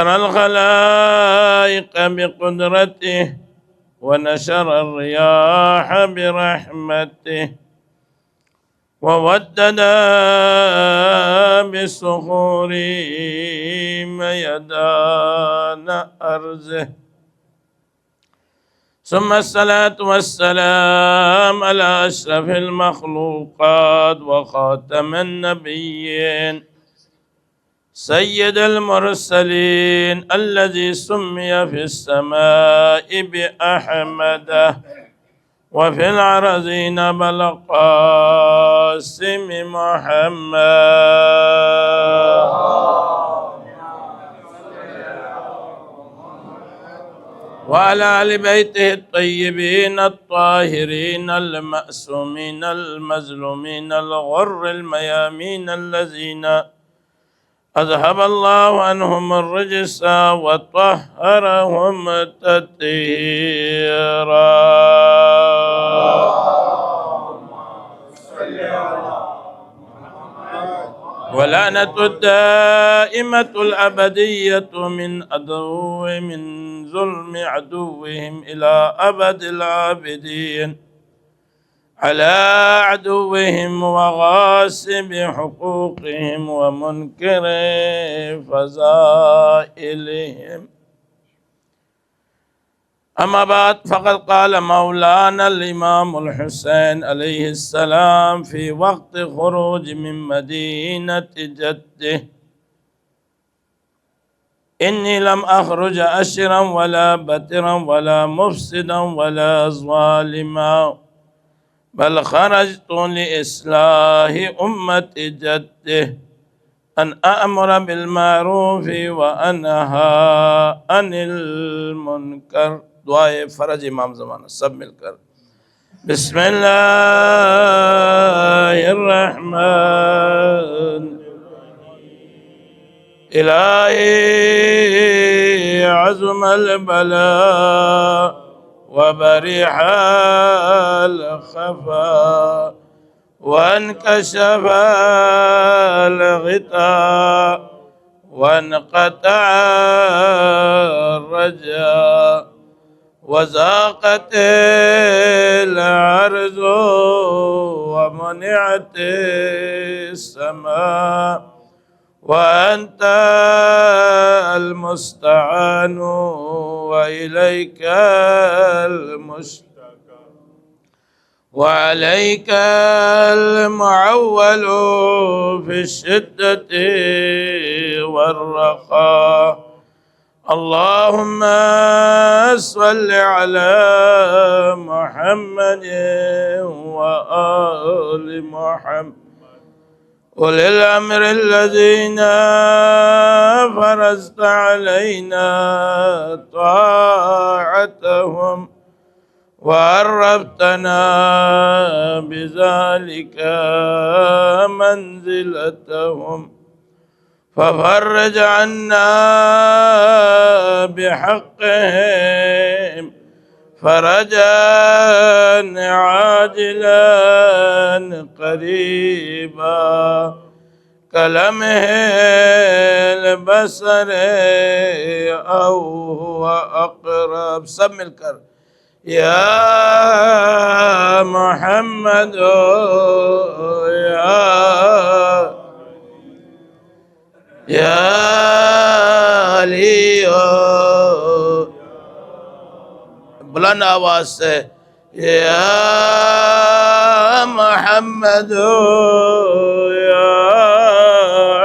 الخلائق بقدرته ونشر الرياح برحمته وودد بالصخور ميدان أرزه. ثم الصلاة والسلام على أشرف المخلوقات وخاتم النبيين سيد المرسلين الذي سمي في السماء بأحمد وفي الأرضين بالقاسم محمد وعلى آل بيته الطيبين الطاهرين المأسومين المظلومين الغر الميامين الذين أذهب الله عنهم الرجس وطهرهم تطهيرا. ولعنة الدائمة الأبدية من ظلم عدوهم إلى أبد العابدين على عدوهم وغاصب حقوقهم ومنكر فضائلهم. أما بعد، فقد قال مولانا الإمام الحسين عليه السلام في وقت خروج من مدينة جده: إني لم أخرج أشرا ولا بترا ولا مفسدا ولا ظالما، بل خرجت لإصلاح أمة جده، أن أأمر بالمعروف وأنهى عن المنكر. دعائے فرج امام زمانہ سب مل کر بسم اللہ الرحمن إلهي عظم البلاء وبرح الخفاء وانكشف الغطاء وانقطع الرجاء وزاقت الأرض ومنعت السماء وأنت المستعان وإليك المشتكى وعليك المعول في الشدة والرخاء. اللهم صل على محمد وآل محمد أولي الأمر الذين فرضت علينا طاعتهم وعرفتنا بذلك منزلتهم، ففرج عنا بحقهم فرجا عاجلا قريبا كلمه البصر أو هو أقرب. سب مل کر یا محمد یا علی بلند آواز سے یا محمد یا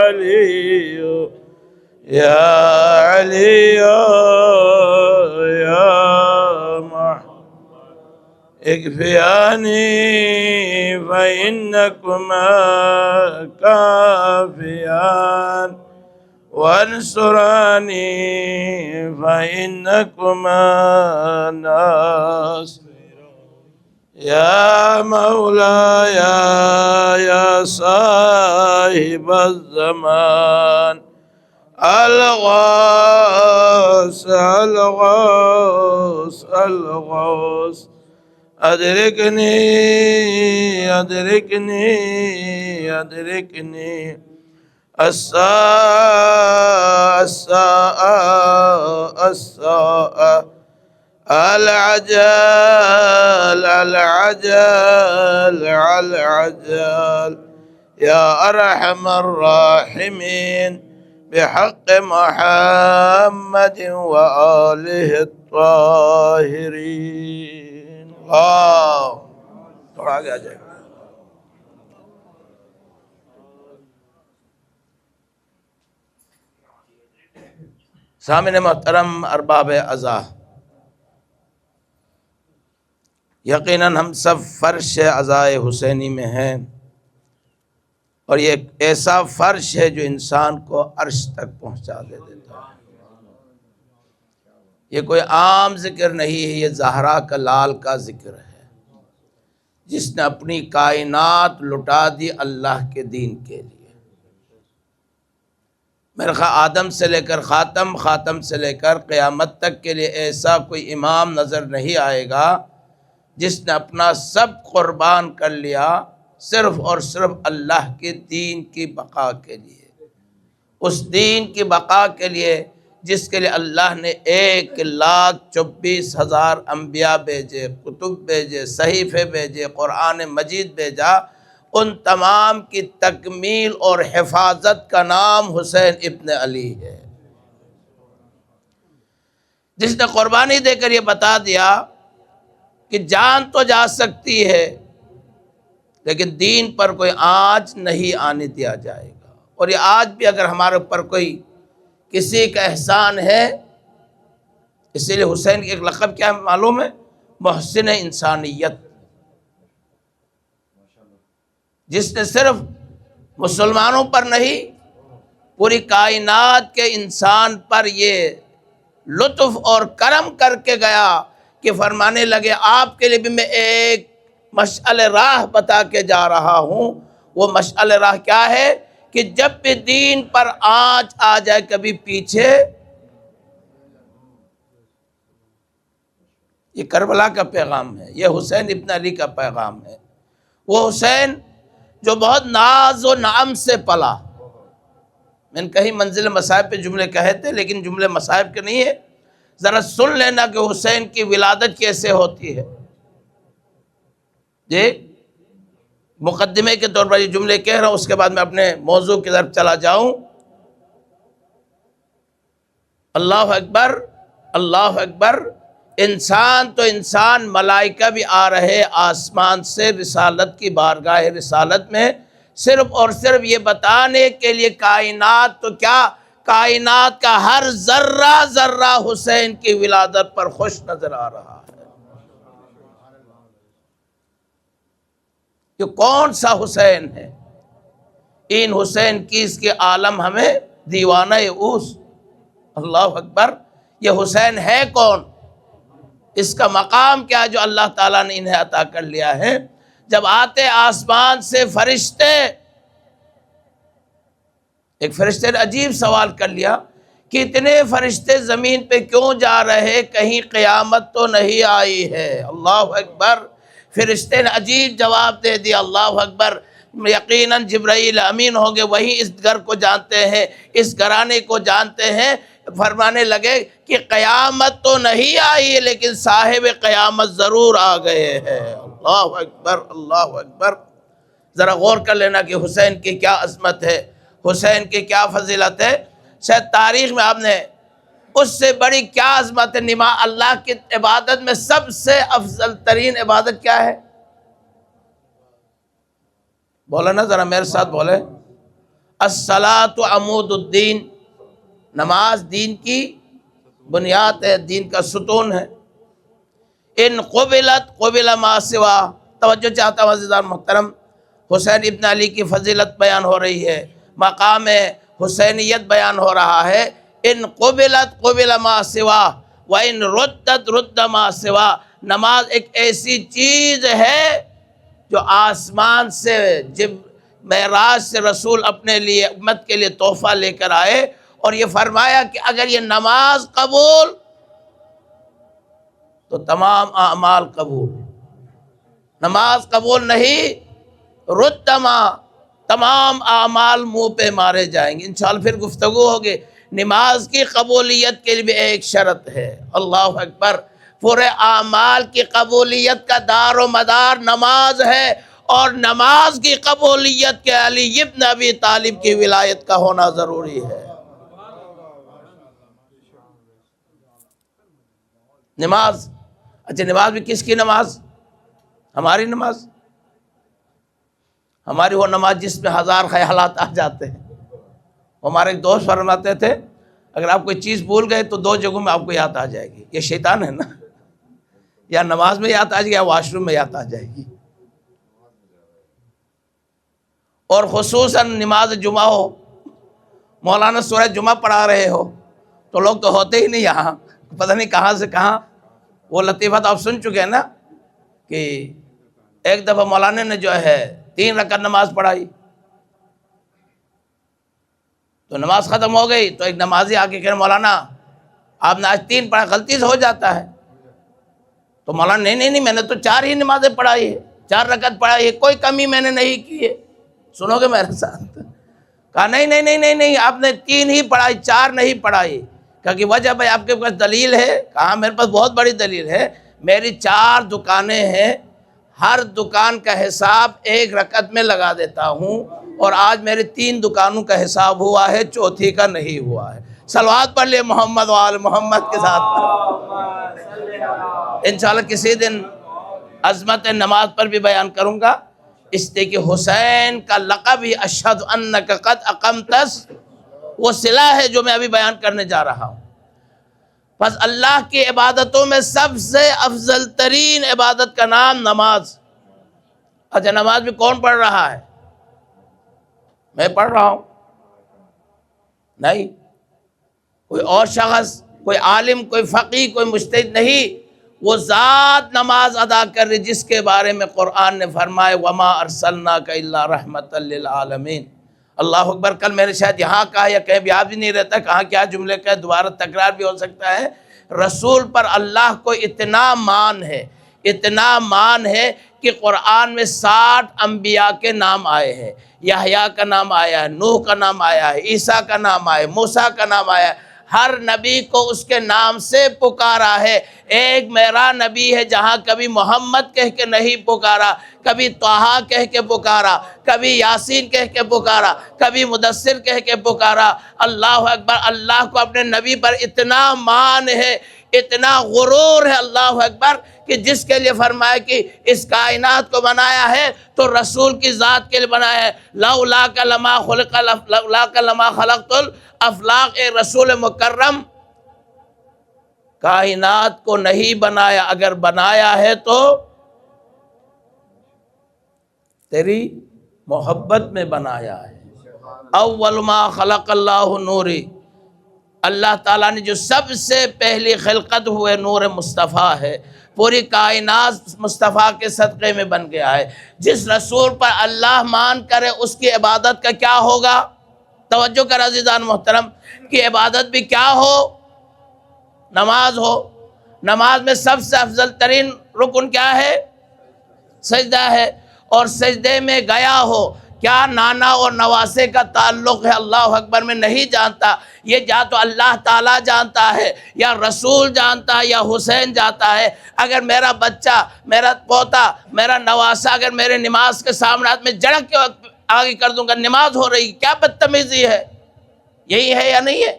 علی یا علی یا محمد اکفیانی فإنکما کافیان وانصرانی فإنکما ناصر. یا مولاي یا صاحب الزمان الغوث الغوث الغوث أدركني أدركني أدركني الساعة الساعة الساعة العجل العجل العجل يا أرحم الراحمين بحق محمد وآله الطاهرين. تھوڑا آگے آ جائے گا. سامعین محترم، ارباب عزا، یقیناً ہم سب فرش عزائے حسینی میں ہیں، اور یہ ایک ایسا فرش ہے جو انسان کو عرش تک پہنچا دیتا ہے. یہ کوئی عام ذکر نہیں ہے، یہ زہرا کا لال کا ذکر ہے، جس نے اپنی کائنات لٹا دی اللہ کے دین کے لیے. میرے خواہ آدم سے لے کر خاتم، خاتم سے لے کر قیامت تک کے لیے ایسا کوئی امام نظر نہیں آئے گا جس نے اپنا سب قربان کر لیا صرف اور صرف اللہ کے دین کی بقا کے لیے. اس دین کی بقا کے لیے جس کے لیے اللہ نے 1,24,000 انبیاء بھیجے، کتب بھیجے، صحیفے بھیجے، قرآن مجید بھیجا. ان تمام کی تکمیل اور حفاظت کا نام حسین ابن علی ہے، جس نے قربانی دے کر یہ بتا دیا کہ جان تو جا سکتی ہے لیکن دین پر کوئی آنچ نہیں آنے دیا جائے گا. اور یہ آج بھی اگر ہمارے اوپر کوئی کسی کا احسان ہے، اسی لیے حسین کی ایک لقب کیا ہے معلوم ہے؟ محسن انسانیت، جس نے صرف مسلمانوں پر نہیں پوری کائنات کے انسان پر یہ لطف اور کرم کر کے گیا کہ فرمانے لگے آپ کے لیے بھی میں ایک مشعل راہ بتا کے جا رہا ہوں. وہ مشعل راہ کیا ہے کہ جب بھی دین پر آنچ آ جائے کبھی پیچھے. یہ کربلا کا پیغام ہے، یہ حسین ابن علی کا پیغام ہے. وہ حسین جو بہت ناز و نعم سے پلا. میں نے کہیں منزل مصائب پہ جملے کہے تھے لیکن جملے مصائب کے نہیں ہے، ذرا سن لینا کہ حسین کی ولادت کیسے ہوتی ہے. جی مقدمے کے طور پر یہ جملے کہہ رہا ہوں، اس کے بعد میں اپنے موضوع کی طرف چلا جاؤں. اللہ اکبر، اللہ اکبر. انسان تو انسان، ملائکہ بھی آ رہے آسمان سے رسالت کی بارگاہ رسالت میں، صرف اور صرف یہ بتانے کے لیے کائنات تو کیا، کائنات کا ہر ذرہ ذرہ حسین کی ولادت پر خوش نظر آ رہا ہے. یہ کون سا حسین ہے؟ ان حسین کی اس کے عالم ہمیں دیوانہ اوس. اللہ اکبر. یہ حسین ہے کون؟ اس کا مقام کیا جو اللہ تعالیٰ نے انہیں عطا کر لیا ہے؟ جب آتے آسمان سے فرشتے، ایک فرشتے نے عجیب سوال کر لیا کہ اتنے فرشتے زمین پہ کیوں جا رہے، کہیں قیامت تو نہیں آئی ہے؟ اللہ اکبر. فرشتے نے عجیب جواب دے دیا. اللہ اکبر. یقیناً جبرائیل امین ہوں گے، وہی اس گھر کو جانتے ہیں، اس گھرانے کو جانتے ہیں. فرمانے لگے کہ قیامت تو نہیں آئی لیکن صاحب قیامت ضرور آ گئے ہیں. اللہ اکبر، اللہ اکبر. ذرا غور کر لینا کہ حسین کی کیا عظمت ہے، حسین کی کیا فضیلت ہے. شاید تاریخ میں آپ نے اس سے بڑی کیا عظمت ہے. اللہ کی عبادت میں سب سے افضل ترین عبادت کیا ہے؟ بولا نا، ذرا میرے ساتھ بولے. الصلاۃ عمود الدین. نماز دین کی بنیاد ہے، دین کا ستون ہے. ان قبلت قبل ما سوا. توجہ چاہتا ہوں عزیزان محترم، حسین ابن علی کی فضیلت بیان ہو رہی ہے، مقام حسینیت بیان ہو رہا ہے. ان قبلت قبل ما سوا و ان ردت رد ما سوا. نماز ایک ایسی چیز ہے جو آسمان سے جب معراج سے رسول اپنے لیے امت کے لیے تحفہ لے کر آئے، اور یہ فرمایا کہ اگر یہ نماز قبول تو تمام اعمال قبول. نماز قبول نہیں، ردما، تمام اعمال منہ پہ مارے جائیں گے۔ انشاءاللہ پھر گفتگو ہوگی۔ نماز کی قبولیت کے لیے بھی ایک شرط ہے، اللہ اکبر، پورے اعمال کی قبولیت کا دار و مدار نماز ہے، اور نماز کی قبولیت کے علی ابن ابی طالب کی ولایت کا ہونا ضروری ہے۔ نماز، اچھا نماز بھی کس کی نماز؟ ہماری نماز، ہماری وہ نماز جس میں ہزار خیالات آ جاتے ہیں۔ ہمارے ایک دوست فرماتے تھے اگر آپ کوئی چیز بھول گئے تو 2 جگہوں میں آپ کو یاد آ جائے گی، یہ شیطان ہے نا، یا نماز میں یاد آ جائے گی یا واش روم میں یاد آ جائے گی۔ اور خصوصاً نماز جمعہ ہو، مولانا سورہ جمعہ پڑھا رہے ہو تو لوگ تو ہوتے ہی نہیں یہاں، پتہ نہیں کہاں سے کہاں۔ وہ لطیفہ تو آپ سن چکے ہیں نا کہ ایک دفعہ مولانا نے جو ہے 3 رکعت نماز پڑھائی، تو نماز ختم ہو گئی تو ایک نمازی آ کے کہہ رہے مولانا آپ نے آج 3 پڑھا، غلطی سے ہو جاتا ہے۔ تو مولانا نہیں میں نے تو 4 ہی نمازیں پڑھائی ہے، 4 رکعت پڑھائی ہے، کوئی کمی میں نے نہیں کی ہے، سنو گے میرے ساتھ؟ کہا نہیں آپ نے 3 ہی پڑھائی، 4 نہیں پڑھائی۔ کہا کہ وجہ بھائی آپ کے پاس دلیل ہے؟ کہا میرے پاس بہت بڑی دلیل ہے، میری 4 دکانیں ہیں، ہر دکان کا حساب 1 رکعت میں لگا دیتا ہوں، اور آج میرے 3 دکانوں کا حساب ہوا ہے، چوتھی کا نہیں ہوا ہے۔ صلوات پڑھ لئے محمد و آل محمد کے ساتھ۔ انشاءاللہ کسی دن عظمت نماز پر بھی بیان کروں گا، اس لیے کہ حسین کا لقب ہی اشہد انک قد اقمتس، وہ صلہ ہے جو میں ابھی بیان کرنے جا رہا ہوں۔ پس اللہ کی عبادتوں میں سب سے افضل ترین عبادت کا نام نماز۔ اچھا نماز بھی کون پڑھ رہا ہے؟ میں پڑھ رہا ہوں؟ نہیں، کوئی اور شخص، کوئی عالم، کوئی فقیہ، کوئی مجتہد نہیں، وہ ذات نماز ادا کر رہی جس کے بارے میں قرآن نے فرمائے وَمَا أَرْسَلْنَاكَ إِلَّا رَحْمَةً لِّلْعَالَمِينَ۔ اللہ اکبر، کل میں نے شاید یہاں کہا یا کہیں بھی یاد بھی نہیں رہتا کہاں کیا جملے کا، دوبارہ تکرار بھی ہو سکتا ہے۔ رسول پر اللہ کو اتنا مان ہے، اتنا مان ہے کہ قرآن میں 60 انبیاء کے نام آئے ہیں۔ یحییٰ کا نام آیا ہے، نوح کا نام آیا ہے، عیسیٰ کا نام آیا ہے، موسیٰ کا نام آیا ہے، ہر نبی کو اس کے نام سے پکارا ہے۔ ایک میرا نبی ہے جہاں کبھی محمد کہہ کے نہیں پکارا، کبھی طٰہٰ کہہ کے پکارا، کبھی یاسین کہہ کے پکارا، کبھی مدثر کہہ کے پکارا۔ اللہ اکبر، اللہ کو اپنے نبی پر اتنا مان ہے، اتنا غرور ہے، اللہ اکبر، کہ جس کے لیے فرمایا کہ اس کائنات کو بنایا ہے تو رسول کی ذات کے لیے بنایا ہے۔ لولاک لما خلقت الافلاق، اے رسول مکرم، کائنات کو نہیں بنایا، اگر بنایا ہے تو تیری محبت میں بنایا ہے۔ اول ما خلق اللہ نوری، اللہ تعالیٰ نے جو سب سے پہلی خلقت ہوئے نور مصطفیٰ ہے، پوری کائنات مصطفیٰ کے صدقے میں بن گیا ہے۔ جس رسول پر اللہ مان کرے اس کی عبادت کا کیا ہوگا؟ توجہ کر عزیزان محترم، کہ عبادت بھی کیا ہو؟ نماز ہو۔ نماز میں سب سے افضل ترین رکن کیا ہے؟ سجدہ ہے، اور سجدے میں گیا ہو، کیا نانا اور نواسے کا تعلق ہے اللہ اکبر میں نہیں جانتا، یہ یا تو اللہ تعالیٰ جانتا ہے یا رسول جانتا ہے یا حسین جانتا ہے۔ اگر میرا بچہ، میرا پوتا، میرا نواسا اگر میرے نماز کے سامنے میں جھڑک کے آگے کر دوں گا نماز ہو رہی، کیا بدتمیزی ہے؟ یہی ہے یا نہیں ہے؟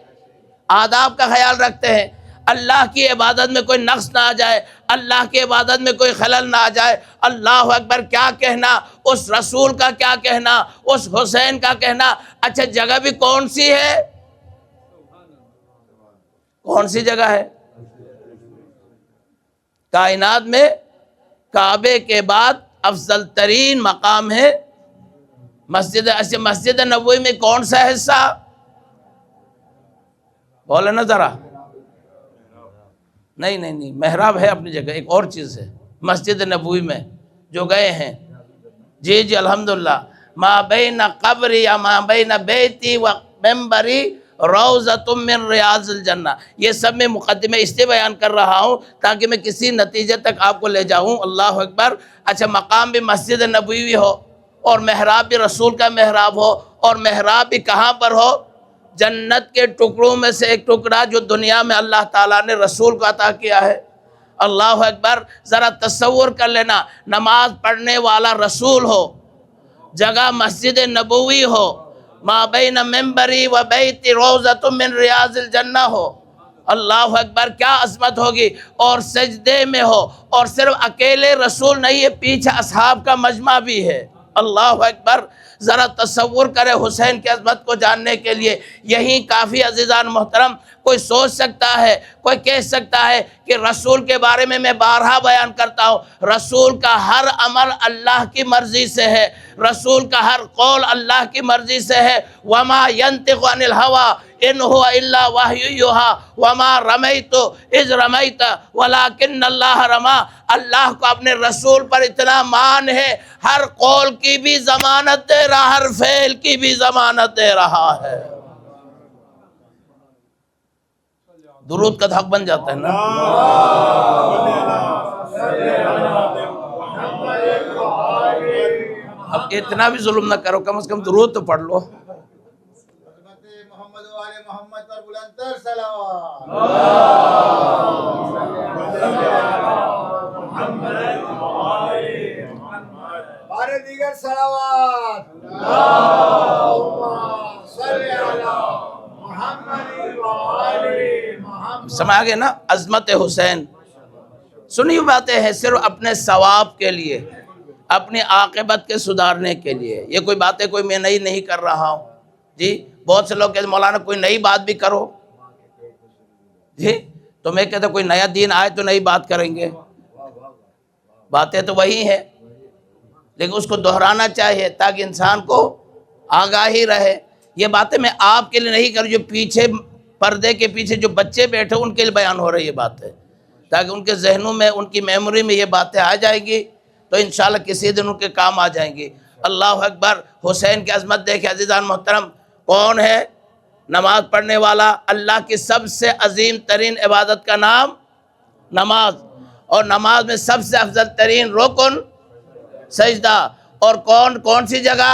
آداب کا خیال رکھتے ہیں، اللہ کی عبادت میں کوئی نقص نہ آ جائے، اللہ کی عبادت میں کوئی خلل نہ آ جائے۔ اللہ اکبر، کیا کہنا اس رسول کا، کیا کہنا اس حسین کا کہنا۔ اچھا جگہ بھی کون سی ہے؟ کون سی جگہ ہے؟ کائنات میں کعبے کے بعد افضل ترین مقام ہے مسجد نبوی میں کون سا حصہ؟ بولے نا ذرا۔ نہیں، محراب ہے اپنی جگہ، ایک اور چیز ہے مسجد نبوی میں جو گئے ہیں۔ جی الحمدللہ، ما بین قبری یا ما بین بیتی و ممبری روضۃ من ریاض الجنہ، یہ سب میں مقدمے اس لیے بیان کر رہا ہوں تاکہ میں کسی نتیجے تک آپ کو لے جاؤں۔ اللہ اکبر۔ اچھا مقام بھی مسجد نبوی ہو، اور محراب بھی رسول کا محراب ہو، اور محراب بھی کہاں پر ہو؟ جنت کے ٹکڑوں میں سے ایک ٹکڑا جو دنیا میں اللہ تعالیٰ نے رسول کو عطا کیا ہے۔ اللہ اکبر، ذرا تصور کر لینا، نماز پڑھنے والا رسول ہو، جگہ مسجد نبوی ہو، ما بین منبری و بیتی روضۃ من ریاض الجنہ ہو، اللہ اکبر کیا عظمت ہوگی، اور سجدے میں ہو، اور صرف اکیلے رسول نہیں ہے، پیچھے اصحاب کا مجمع بھی ہے۔ اللہ اکبر، ذرا تصور کرے حسین کی عظمت کو جاننے کے لیے یہی کافی عزیزان محترم۔ کوئی سوچ سکتا ہے، کوئی کہہ سکتا ہے کہ رسول کے بارے میں بارہا بیان کرتا ہوں، رسول کا ہر عمل اللہ کی مرضی سے ہے، رسول کا ہر قول اللہ کی مرضی سے ہے۔ وما ينطق عن الهوى ان هو الا وحی یوحی وما رمیت اذ رمیت ولکن اللہ رمی۔ اللہ کو اپنے رسول پر اتنا مان ہے، ہر قول کی بھی ضمانت دے رہا، ہر فعل کی بھی ضمانت دے رہا ہے۔ درود کا حق بن جاتا ہے نا۔ اب اتنا بھی ظلم نہ کرو، کم از کم درود تو پڑھ لو۔ محمد و آل محمد پر بلندتر صلوات۔ بارے دیگر صلوات۔ اللہم صلی علی محمد و آل محمد۔ سمجھ گئے نا عظمت حسین؟ سنی باتیں ہیں صرف اپنے ثواب کے لیے، اپنی عاقبت کے سدھارنے کے لیے۔ یہ کوئی باتیں کوئی میں نہیں کر رہا ہوں جی۔ بہت سے لوگ کہتے ہیں مولانا کوئی نئی بات بھی کرو جی، تو میں کہتا کوئی نیا دین آئے تو نئی بات کریں گے، باتیں تو وہی ہیں، لیکن اس کو دہرانا چاہیے تاکہ انسان کو آگاہی رہے۔ یہ باتیں میں آپ کے لیے نہیں کر، جو پیچھے پردے کے پیچھے جو بچے بیٹھے ان کے لیے بیان ہو رہی یہ باتیں، تاکہ ان کے ذہنوں میں، ان کی میموری میں یہ باتیں آ جائیں گی تو انشاءاللہ کسی دن ان کے کام آ جائیں گی۔ اللہ اکبر، حسین کی عظمت دیکھیں عزیزان محترم۔ کون ہے؟ نماز پڑھنے والا۔ اللہ کی سب سے عظیم ترین عبادت کا نام نماز، اور نماز میں سب سے افضل ترین رکن سجدہ۔ اور کون سی جگہ؟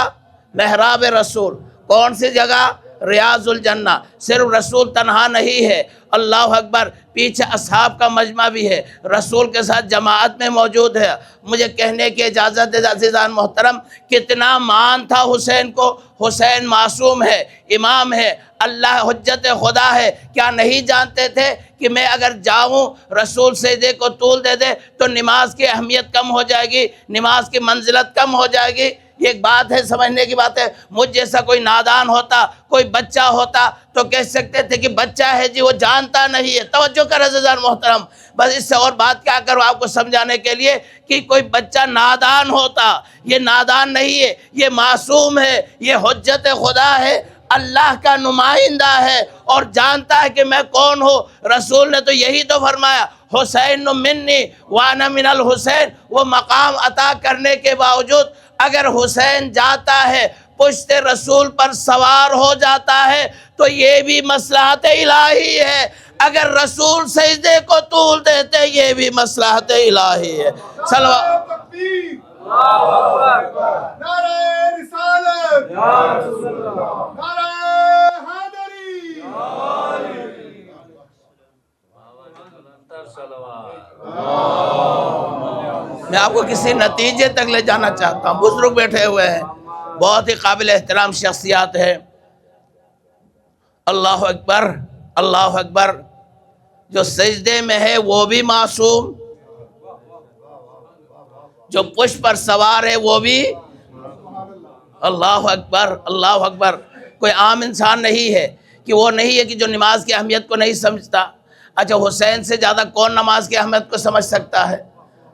محراب رسول۔ کون سی جگہ؟ ریاض الجنہ۔ صرف رسول تنہا نہیں ہے، اللہ اکبر، پیچھے اصحاب کا مجمع بھی ہے، رسول کے ساتھ جماعت میں موجود ہے۔ مجھے کہنے کی اجازت ہے عزیزان محترم، کتنا مان تھا حسین کو۔ حسین معصوم ہے، امام ہے، اللہ حجت خدا ہے۔ کیا نہیں جانتے تھے کہ میں اگر جاؤں رسول سجدے کو طول دے دے تو نماز کی اہمیت کم ہو جائے گی، نماز کی منزلت کم ہو جائے گی؟ یہ ایک بات ہے، سمجھنے کی بات ہے۔ مجھ جیسا کوئی نادان ہوتا، کوئی بچہ ہوتا تو کہہ سکتے تھے کہ بچہ ہے جی، وہ جانتا نہیں ہے۔ توجہ کر عزیزان محترم، بس اس سے اور بات کیا کروں آپ کو سمجھانے کے لیے کہ کوئی بچہ نادان ہوتا، یہ نادان نہیں ہے، یہ معصوم ہے، یہ حجت خدا ہے، اللہ کا نمائندہ ہے اور جانتا ہے کہ میں کون ہوں۔ رسول نے تو یہی تو فرمایا، حسین منی وانا من الحسین۔ وہ مقام عطا کرنے کے باوجود اگر حسین جاتا ہے، پشت رسول پر سوار ہو جاتا ہے تو یہ بھی مصلحت الہی ہے۔ اگر رسول سجدے کو طول دیتے یہ بھی مصلحت الہی ہے۔ صلوات تکبیر، نعرہ رسالت، نعرہ حیدری۔ میں آپ کو کسی نتیجے تک لے جانا چاہتا ہوں۔ بزرگ بیٹھے ہوئے ہیں، بہت ہی قابل احترام شخصیات ہیں۔ اللہ اکبر، اللہ اکبر۔ جو سجدے میں ہے وہ بھی معصوم، جو پشت پر سوار ہے وہ بھی۔ اللہ اکبر، اللہ اکبر۔ کوئی عام انسان نہیں ہے کہ وہ نہیں ہے کہ جو نماز کی اہمیت کو نہیں سمجھتا۔ اچھا، حسین سے زیادہ کون نماز کی اہمیت کو سمجھ سکتا ہے؟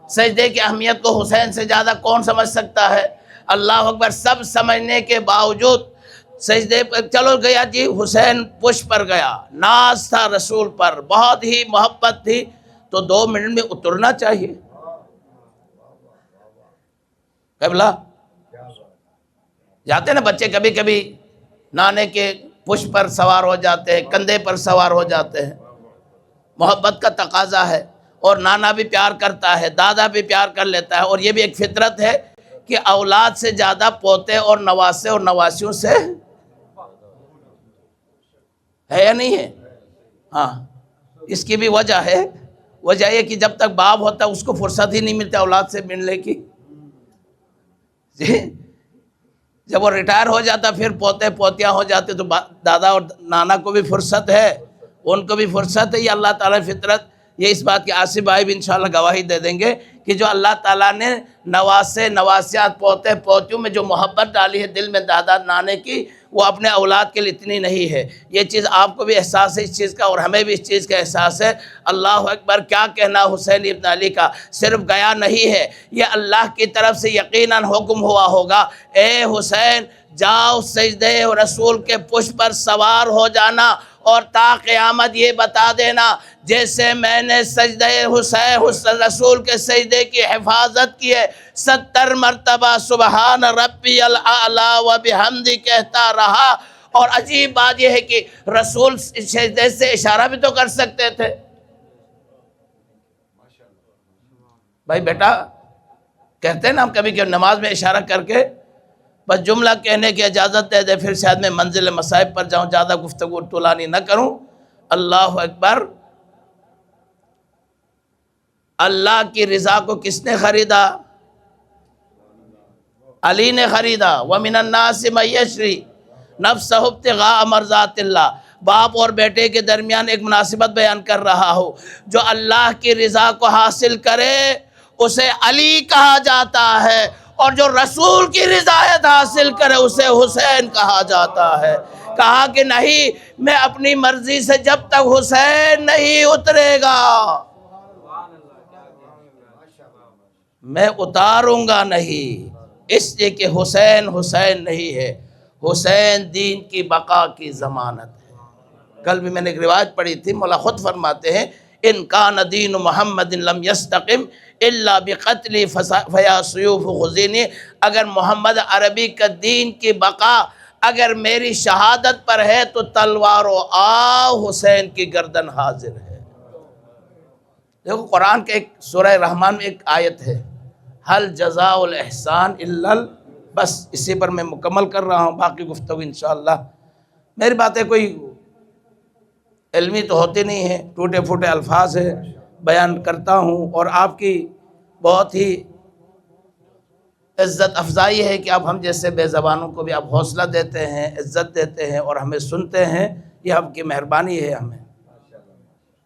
سجدے کی اہمیت کو حسین سے زیادہ کون سمجھ سکتا ہے؟ اللہ اکبر۔ سب سمجھنے کے باوجود سجدے پر چلو گیا جی، حسین پشت پر گیا، ناز تھا رسول پر، بہت ہی محبت تھی، تو 2 منٹ میں اترنا چاہیے۔ قبلہ جاتے نا بچے کبھی کبھی نانے کے پشت پر سوار ہو جاتے ہیں، کندھے پر سوار ہو جاتے ہیں، محبت کا تقاضا ہے، اور نانا بھی پیار کرتا ہے، دادا بھی پیار کر لیتا ہے، اور یہ بھی ایک فطرت ہے کہ اولاد سے زیادہ پوتے اور نواسے اور نواسیوں سے ہے یا نہیں ہے؟ ہاں، اس کی بھی وجہ ہے، وجہ یہ کہ جب تک باپ ہوتا ہے اس کو فرصت ہی نہیں ملتا اولاد سے ملنے کی، جی جب وہ ریٹائر ہو جاتا پھر پوتے پوتیاں ہو جاتے تو دادا اور نانا کو بھی فرصت ہے، ان کو بھی فرصت ہے۔ یہ اللہ تعالیٰ فطرت، یہ اس بات کے آصف بھائی بھی انشاءاللہ گواہی دے دیں گے کہ جو اللہ تعالیٰ نے نواسے نواسیات پوتے پوتیوں میں جو محبت ڈالی ہے دل میں دادا نانے کی، وہ اپنے اولاد کے لیے اتنی نہیں ہے۔ یہ چیز آپ کو بھی احساس ہے اس چیز کا، اور ہمیں بھی اس چیز کا احساس ہے۔ اللہ اکبر، کیا کہنا حسین ابن علی کا، صرف گیا نہیں ہے، یہ اللہ کی طرف سے یقیناً حکم ہوا ہوگا، اے حسین جاؤ سجدے رسول کے پشت پر سوار ہو جانا، اور تا قیامت یہ بتا دینا جیسے میں نے سجدہ حسین رسول کے سجدے کی حفاظت کی ہے، 70 مرتبہ سبحان ربی الاعلیٰ و بحمدی کہتا رہا۔ اور عجیب بات یہ ہے کہ رسول سجدے سے اشارہ بھی تو کر سکتے تھے۔ بھائی بیٹا کہتے ہیں نا ہم کبھی کہ نماز میں اشارہ کر کے بس جملہ کہنے کی اجازت دے دے، پھر شاید میں منزل مصائب پر جاؤں، زیادہ گفتگو طولانی نہ کروں۔ اللہ اکبر، اللہ کی رضا کو کس نے خریدا؟ علی نے خریدا۔ وَمِنَ النَّاسِ مَن يَشْرِي نَفْسَهُ ابْتِغَاءَ مَرْضَاتِ اللَّهِ۔ باپ اور بیٹے کے درمیان ایک مناسبت بیان کر رہا ہو، جو اللہ کی رضا کو حاصل کرے اسے علی کہا جاتا ہے، اور جو رسول کی رضایت حاصل کرے اسے حسین کہا جاتا ہے۔ کہا کہ نہیں، میں اپنی مرضی سے جب تک حسین نہیں اترے گا میں اتاروں گا نہیں، اس لیے کہ حسین حسین نہیں ہے، حسین دین کی بقا کی ضمانت ہے۔ کل بھی میں نے ایک روایت پڑھی تھی، مولا خود فرماتے ہیں ان کان دین محمد لم یستقم الا بقتل فیا سیوف خزینی، اگر محمد عربی کا دین کی بقا اگر میری شہادت پر ہے تو تلوار و حسین کی گردن حاضر ہے۔ دیکھو قرآن کے ایک سورہ رحمان میں ایک آیت ہے، حل جزاء الاحسان الا بس اسی پر میں مکمل کر رہا ہوں، باقی گفتگو انشاءاللہ میری باتیں کوئی علمی تو ہوتی نہیں ہے، ٹوٹے پھوٹے الفاظ ہے بیان کرتا ہوں، اور آپ کی بہت ہی عزت افزائی ہے کہ آپ ہم جیسے بے زبانوں کو بھی آپ حوصلہ دیتے ہیں، عزت دیتے ہیں اور ہمیں سنتے ہیں، یہ آپ کی مہربانی ہے۔ ہمیں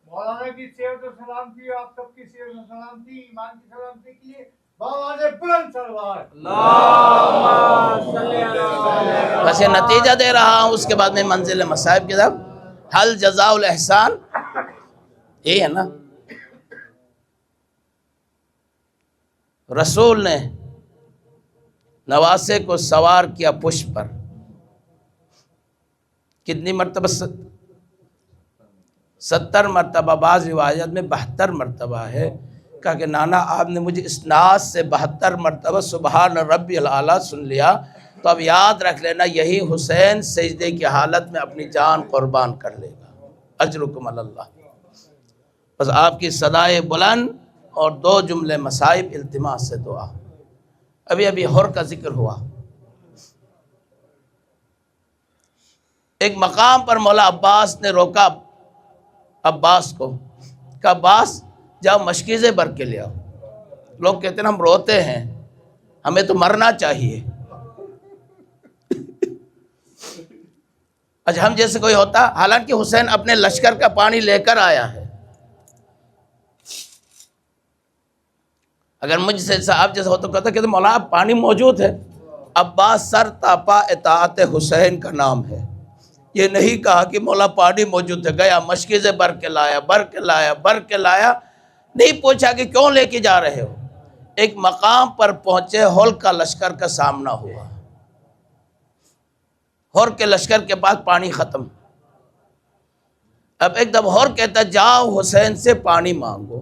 مولانا کی سیرت و سلامتی، آپ سب کی سیرت و سلامتی، ایمان کی سلامتی کے لیے بآواز بلند سلوات۔ بس یہ نتیجہ دے رہا ہوں، اس کے بعد میں منزل مصائب کی طرف۔ حل جزاء الاحسان، یہی ہے نا، رسول نے نواسے کو سوار کیا پشت پر، کتنی مرتبہ؟ 70 مرتبہ، بعض روایت میں 72 مرتبہ ہے۔ کہا کہ نانا آپ نے مجھے اس ناز سے 72 مرتبہ سبحان ربی الاعلیٰ سن لیا، تو اب یاد رکھ لینا یہی حسین سجدے کی حالت میں اپنی جان قربان کر لے گا، اجرکم علی اللہ۔ بس آپ کی صدائے بلند اور 2 جملے مصائب، التماس سے دعا۔ ابھی حر کا ذکر ہوا، ایک مقام پر مولا عباس نے روکا عباس کو، کہ عباس جاؤ مشکیزیں بھر کے لے آؤ۔ لوگ کہتے ہیں ہم روتے ہیں، ہمیں تو مرنا چاہیے۔ اچھا ہم جیسے کوئی ہوتا، حالانکہ حسین اپنے لشکر کا پانی لے کر آیا ہے، اگر مجھ سے صاحب جیسا ہوتا کہتا کہ مولا پانی موجود ہے۔ عباس سر تاپا اطاعت حسین کا نام ہے، یہ نہیں کہا کہ مولا پانی موجود ہے، گیا مشکیزیں بھر کے لایا، نہیں پوچھا کہ کیوں لے کے جا رہے ہو۔ ایک مقام پر پہنچے، ہول کا لشکر کا سامنا ہوا، ہور کے لشکر کے پاس پانی ختم۔ اب ایک دم ہور کہتا جاؤ حسین سے پانی مانگو۔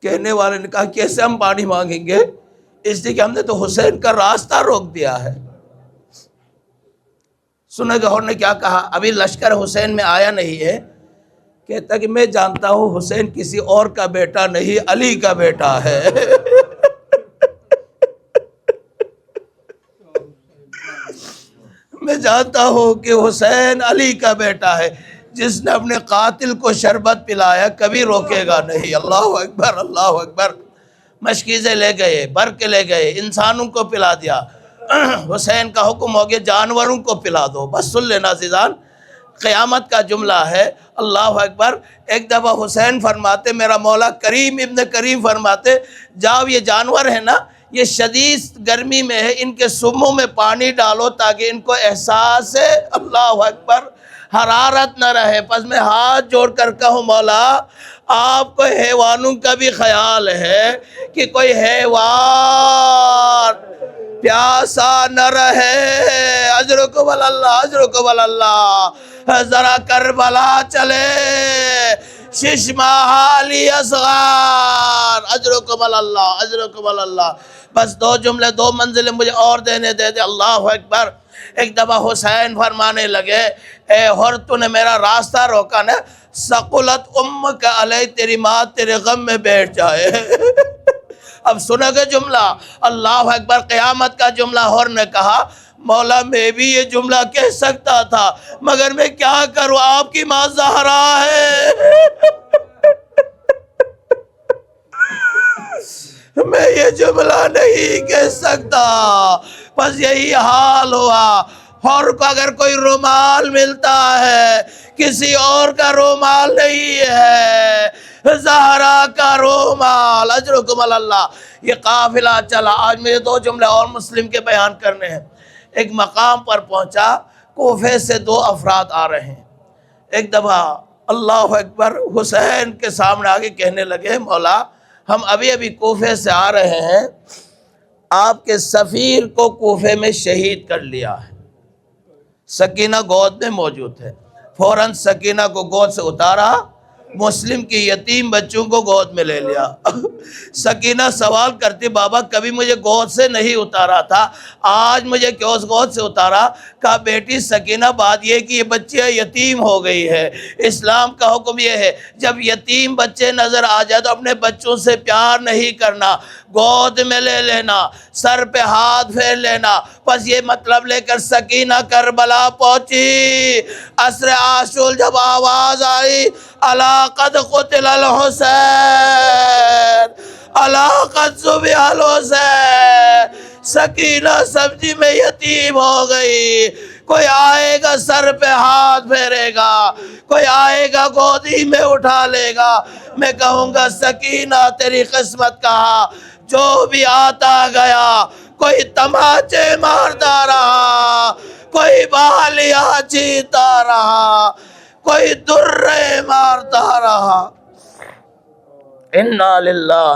کہنے والے نے کہا کیسے ہم پانی مانگیں گے، اس لیے کہ ہم نے تو حسین کا راستہ روک دیا ہے۔ سنے گا ہور نے کیا کہا، ابھی لشکر حسین میں آیا نہیں ہے، کہتا کہ میں جانتا ہوں حسین کسی اور کا بیٹا نہیں، علی کا بیٹا ہے۔ جانتا ہوں کہ حسین علی کا بیٹا ہے، جس نے اپنے قاتل کو شربت پلایا کبھی روکے گا نہیں۔ اللہ اکبر، اللہ اکبر۔ مشکیزیں لے گئے، بھر کے لے گئے، انسانوں کو پلا دیا۔ حسین کا حکم ہو گیا جانوروں کو پلا دو۔ بس سن لینا عزیزان، قیامت کا جملہ ہے۔ اللہ اکبر۔ ایک دفعہ حسین فرماتے، میرا مولا کریم ابن کریم فرماتے، جاؤ یہ جانور ہے نا، یہ شدید گرمی میں ہے، ان کے سموں میں پانی ڈالو تاکہ ان کو احساس ہے، اللہ اکبر، حرارت نہ رہے۔ پس میں ہاتھ جوڑ کر کہوں مولا آپ کو حیوانوں کا بھی خیال ہے کہ کوئی حیوان پیاسا نہ رہے۔ اجرکم اللہ، اجرکم اللہ۔ ذرا کربلا چلے، شش ماہ علی اصغر، اجرکم اللہ، اجرکم اللہ۔ بس دو جملے، دو منزلیں مجھے اور دینے دے دے۔ اللہ اکبر۔ ایک دفعہ حسین فرمانے لگے، اے ہر تو نے میرا راستہ روکا نا، ثقلت امک علی، تیری ماں تیرے غم میں بیٹھ جائے۔ اب سنو گے جملہ، اللہ اکبر، قیامت کا جملہ۔ ہور نے کہا مولا میں بھی یہ جملہ کہہ سکتا تھا مگر میں کیا کروں، آپ کی ماں زہرا ہے، میں یہ جملہ نہیں کہہ سکتا۔ بس یہی حال ہوا۔ اور کو اگر کوئی رومال ملتا ہے، کسی اور کا رومال نہیں ہے، زہرا کا رومال، اجرکم اللہ۔ یہ قافلہ چلا۔ آج مجھے دو جملے اور مسلم کے بیان کرنے ہیں۔ ایک مقام پر پہنچا، کوفے سے دو افراد آ رہے ہیں۔ ایک دفعہ اللہ اکبر حسین کے سامنے آگے کہنے لگے، مولا ہم ابھی ابھی کوفے سے آ رہے ہیں، آپ کے سفیر کو کوفے میں شہید کر لیا ہے۔ سکینہ گود میں موجود ہے۔ فوراً سکینہ کو گود سے اتارا، مسلم کی یتیم بچوں کو گود میں لے لیا۔ سکینہ سوال کرتی، بابا کبھی مجھے گود سے نہیں اتارا تھا، آج مجھے کیوں گود سے اتارا؟ کہا بیٹی سکینہ بات یہ کہ یہ بچہ یتیم ہو گئی ہے، اسلام کا حکم یہ ہے جب یتیم بچے نظر آ جائے تو اپنے بچوں سے پیار نہیں کرنا، گود میں لے لینا، سر پہ ہاتھ پھیر لینا۔ بس یہ مطلب لے کر سکینہ کربلا پہنچی۔ عصر عاشور جب آواز آئی، الا قد قتل الحسین، الا قد ذبح الحسین، سکینہ سبزی میں یتیم ہو گئی۔ کوئی آئے گا سر پہ ہاتھ پھیرے گا، کوئی آئے گا گودی میں اٹھا لے گا۔ میں کہوں گا سکینہ تیری قسمت کہا، جو بھی آتا گیا، کوئی تماچے مارتا رہا، کوئی بالیاں چیتا رہا، کوئی درے مارتا رہا۔ انا للہ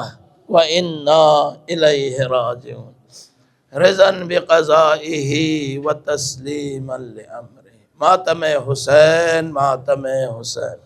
و انا الیہ راجعون، رضا بقضائہ و تسلیما لامرہ۔ ماتم حسین، ماتم حسین۔